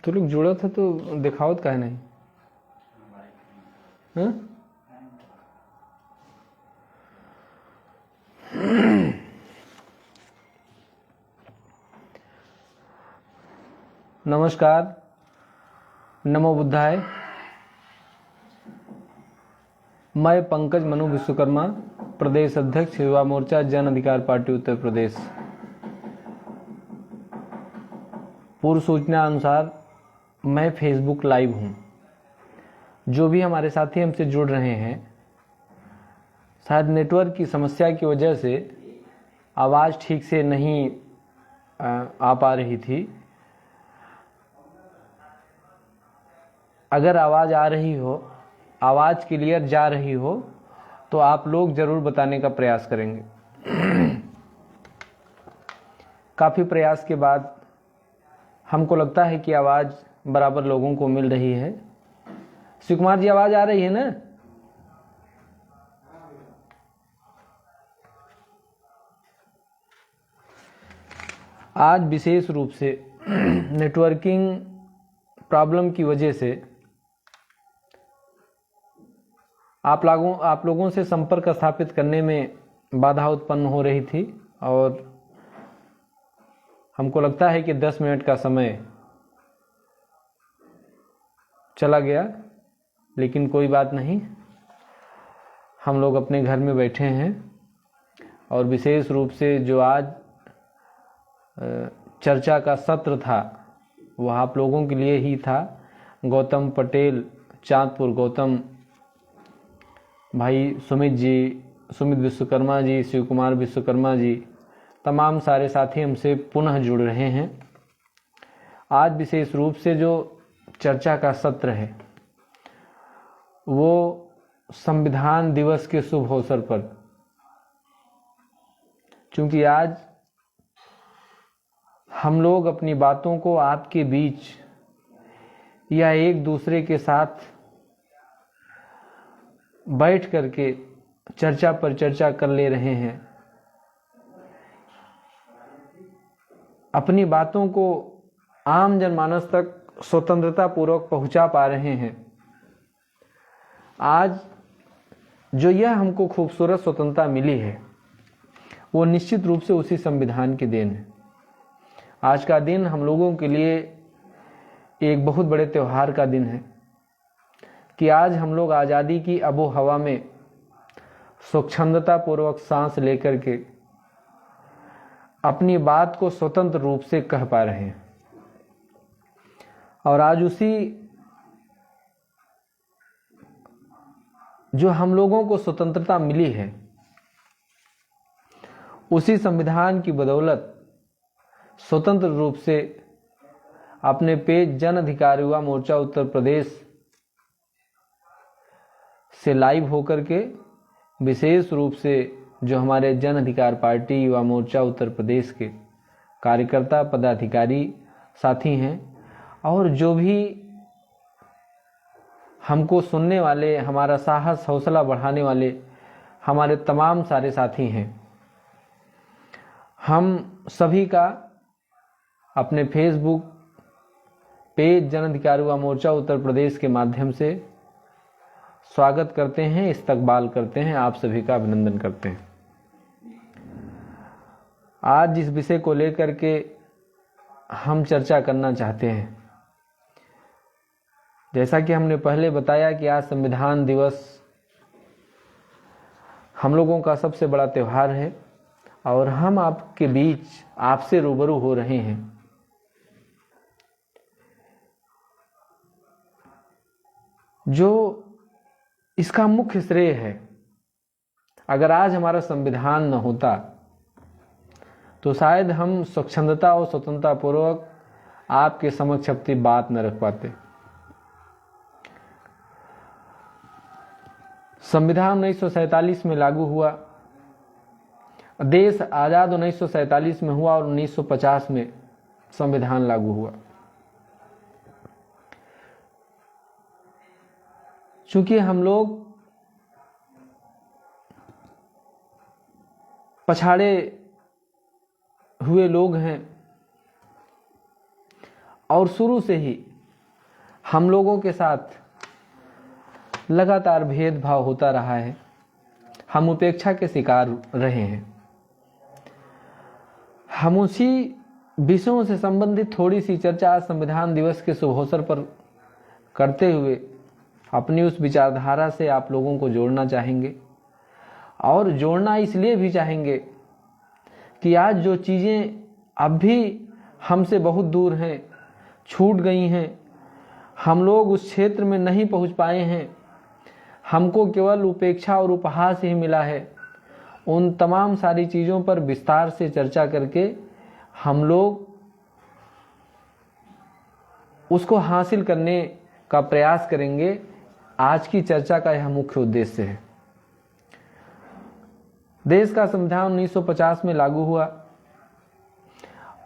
तो लोग जुड़ा था तो दिखावत काहे नहीं? हाँ? नमस्कार, नमो बुद्धाय। मैं पंकज मनु विश्वकर्मा, प्रदेश अध्यक्ष युवा मोर्चा जन अधिकार पार्टी उत्तर प्रदेश। पूर्व सूचना अनुसार मैं फेसबुक लाइव हूं। जो भी हमारे साथी हमसे जुड़ रहे हैं, शायद नेटवर्क की समस्या की वजह से आवाज़ ठीक से नहीं आ पा रही थी। अगर आवाज़ आ रही हो, आवाज़ क्लियर जा रही हो, तो आप लोग ज़रूर बताने का प्रयास करेंगे। काफ़ी प्रयास के बाद हमको लगता है कि आवाज़ बराबर लोगों को मिल रही है। शिव कुमार जी, आवाज़ आ रही है ना? आज विशेष रूप से नेटवर्किंग प्रॉब्लम की वजह से आप लोगों से संपर्क स्थापित करने में बाधा उत्पन्न हो रही थी और हमको लगता है कि 10 मिनट का समय चला गया, लेकिन कोई बात नहीं। हम लोग अपने घर में बैठे हैं और विशेष रूप से जो आज चर्चा का सत्र था वह आप लोगों के लिए ही था। गौतम पटेल, चांदपुर गौतम भाई, सुमित विश्वकर्मा जी, शिव कुमार विश्वकर्मा जी, तमाम सारे साथी हमसे पुनः जुड़ रहे हैं। आज विशेष रूप से जो चर्चा का सत्र है वो संविधान दिवस के शुभ अवसर पर, क्योंकि आज हम लोग अपनी बातों को आपके बीच या एक दूसरे के साथ बैठ करके चर्चा पर चर्चा कर ले रहे हैं, अपनी बातों को आम जनमानस तक स्वतंत्रता पूर्वक पहुंचा पा रहे हैं। आज जो यह हमको खूबसूरत स्वतंत्रता मिली है वो निश्चित रूप से उसी संविधान की देन है। आज का दिन हम लोगों के लिए एक बहुत बड़े त्योहार का दिन है कि आज हम लोग आज़ादी की आबो हवा में स्वच्छंदता पूर्वक सांस लेकर के अपनी बात को स्वतंत्र रूप से कह पा रहे हैं। और आज उसी जो हम लोगों को स्वतंत्रता मिली है, उसी संविधान की बदौलत स्वतंत्र रूप से अपने पेज जन अधिकार युवा मोर्चा उत्तर प्रदेश से लाइव होकर के विशेष रूप से जो हमारे जन अधिकार पार्टी युवा मोर्चा उत्तर प्रदेश के कार्यकर्ता पदाधिकारी साथी हैं और जो भी हमको सुनने वाले, हमारा साहस हौसला बढ़ाने वाले हमारे तमाम सारे साथी हैं, हम सभी का अपने फेसबुक पेज जन अधिकार युवा मोर्चा उत्तर प्रदेश के माध्यम से स्वागत करते हैं, इस्तकबाल करते हैं, आप सभी का अभिनंदन करते हैं। आज जिस विषय को लेकर के हम चर्चा करना चाहते हैं, जैसा कि हमने पहले बताया कि आज संविधान दिवस हम लोगों का सबसे बड़ा त्योहार है और हम आपके बीच आपसे रूबरू हो रहे हैं। जो इसका मुख्य श्रेय है, अगर आज हमारा संविधान न होता तो शायद हम स्वच्छंदता और स्वतंत्रता पूर्वक आपके समक्ष अपनी बात न रख पाते। संविधान 1947 में लागू हुआ, देश आजाद 1947 में हुआ और 1950 में संविधान लागू हुआ। चूंकि हम लोग पछाड़े हुए लोग हैं और शुरू से ही हम लोगों के साथ लगातार भेदभाव होता रहा है, हम उपेक्षा के शिकार रहे हैं। हम उसी विषयों से संबंधित थोड़ी सी चर्चा आज संविधान दिवस के शुभ अवसर पर करते हुए अपनी उस विचारधारा से आप लोगों को जोड़ना चाहेंगे। और जोड़ना इसलिए भी चाहेंगे कि आज जो चीज़ें अब भी हमसे बहुत दूर हैं, छूट गई हैं, हम लोग उस क्षेत्र में नहीं पहुंच पाए हैं, हमको केवल उपेक्षा और उपहास ही मिला है, उन तमाम सारी चीज़ों पर विस्तार से चर्चा करके हम लोग उसको हासिल करने का प्रयास करेंगे। आज की चर्चा का यह मुख्य उद्देश्य है। देश का संविधान 1950 में लागू हुआ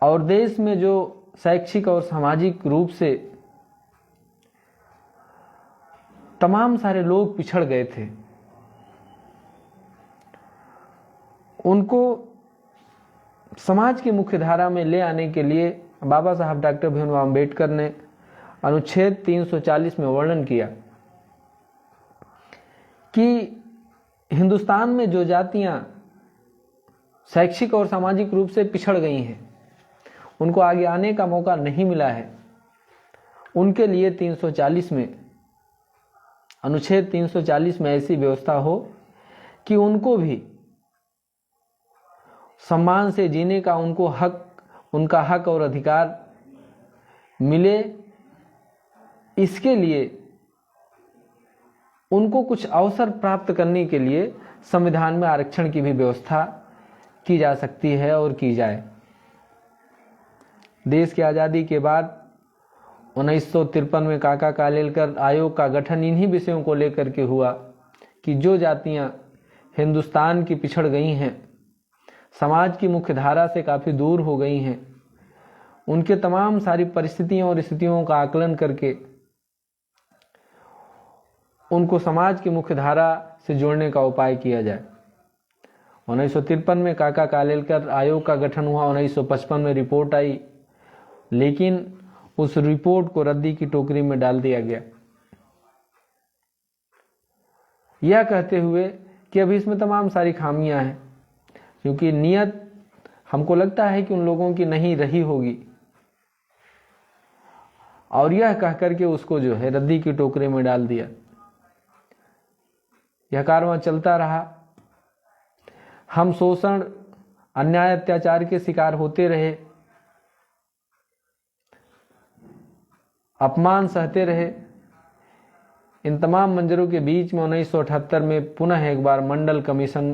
और देश में जो शैक्षिक और सामाजिक रूप से तमाम सारे लोग पिछड़ गए थे, उनको समाज की मुख्य धारा में ले आने के लिए बाबा साहब डॉक्टर भीमराव अम्बेडकर ने अनुच्छेद 340 में वर्णन किया कि हिंदुस्तान में जो जातियां शैक्षिक और सामाजिक रूप से पिछड़ गई हैं, उनको आगे आने का मौका नहीं मिला है, उनके लिए 340 में अनुच्छेद 340 में ऐसी व्यवस्था हो कि उनको भी सम्मान से जीने का उनका हक और अधिकार मिले। इसके लिए उनको कुछ अवसर प्राप्त करने के लिए संविधान में आरक्षण की भी व्यवस्था की जा सकती है और की जाए। देश की आज़ादी के बाद 1953 में काका कालेलकर आयोग का गठन इन्हीं विषयों को लेकर के हुआ कि जो जातियां हिंदुस्तान की पिछड़ गई हैं, समाज की मुख्य धारा से काफ़ी दूर हो गई हैं, उनके तमाम सारी परिस्थितियों और स्थितियों का आकलन करके उनको समाज की मुख्य धारा से जोड़ने का उपाय किया जाए। 1953 में काका कालेलकर आयोग का गठन हुआ, 1955 में रिपोर्ट आई, लेकिन उस रिपोर्ट को रद्दी की टोकरी में डाल दिया गया, यह कहते हुए कि अभी इसमें तमाम सारी खामियां हैं, क्योंकि नियत हमको लगता है कि उन लोगों की नहीं रही होगी, और यह कह करके उसको जो है रद्दी की टोकरी में डाल दिया। यह कारवां चलता रहा, हम शोषण, अन्याय, अत्याचार के शिकार होते रहे, अपमान सहते रहे। इन तमाम मंजरों के बीच में 1978 में पुनः एक बार मंडल कमीशन